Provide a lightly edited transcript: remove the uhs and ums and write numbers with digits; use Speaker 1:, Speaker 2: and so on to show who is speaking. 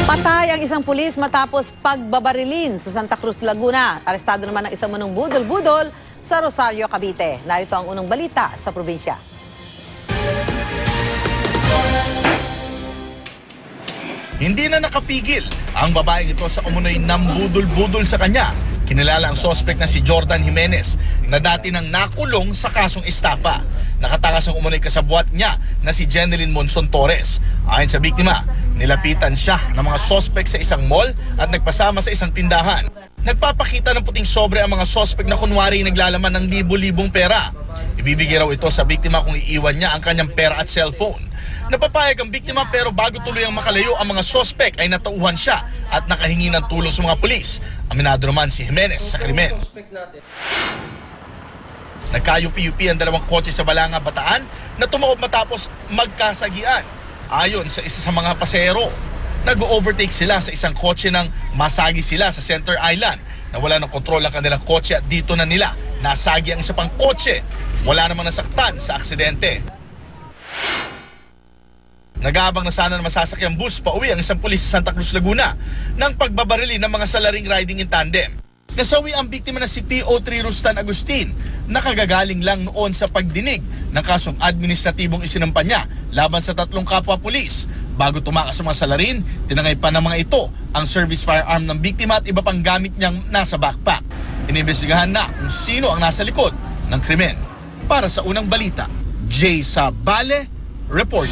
Speaker 1: Patay ang isang pulis matapos pagbabarilin sa Santa Cruz, Laguna. Arestado naman ang isang manong budol-budol sa Rosario, Cavite. Narito ang unang balita sa probinsya.
Speaker 2: Hindi na nakapigil ang babaeng ito sa umunoy nambudol-budol sa kanya. Kinilala ang sospek na si Jordan Jimenez na dati nang nakulong sa kasong estafa. Nakatakas ang umunoy kasabwat niya na si Jeneline Monson Torres. Ayon sa biktima, nilapitan siya ng mga sospek sa isang mall at nagpasama sa isang tindahan. Nagpapakita ng puting sobre ang mga sospek na kunwari naglalaman ng libo-libong pera. Ibibigay raw ito sa biktima kung iiwan niya ang kanyang pera at cellphone. Napapayag ang biktima pero bago tuluyang makalayo ang mga sospek ay natauhan siya at nakahingi ng tulong sa mga pulis. Aminado naman si Jimenez sa krimen. Nagkayupi-yupi ang dalawang kotse sa Balanga, Bataan na tumakbo matapos magkasagian. Ayon sa isa sa mga pasahero, nag-overtake sila sa isang kotse nang masagi sila sa Center Island. Nawala ng kontrol ang kanilang kotse at dito na nila nasagi ang isa pang kotse. Wala namang nasaktan sa aksidente. Nag-aabang na sana ng masasakyang bus pauwi ang isang pulis sa Santa Cruz, Laguna ng pagbabarili ng mga salaring riding in tandem. Nasawi ang biktima na si PO3 Rustan Agustin na kagagaling lang noon sa pagdinig ng kasong administratibong isinampa niya laban sa 3 kapwa pulis. Bago tumakas sa mga salarin, tinangay pa ng mga ito ang service firearm ng biktima at iba pang gamit niyang nasa backpack. Inimbestigahan na kung sino ang nasa likod ng krimen. Para sa unang balita, Jay Sabale, report.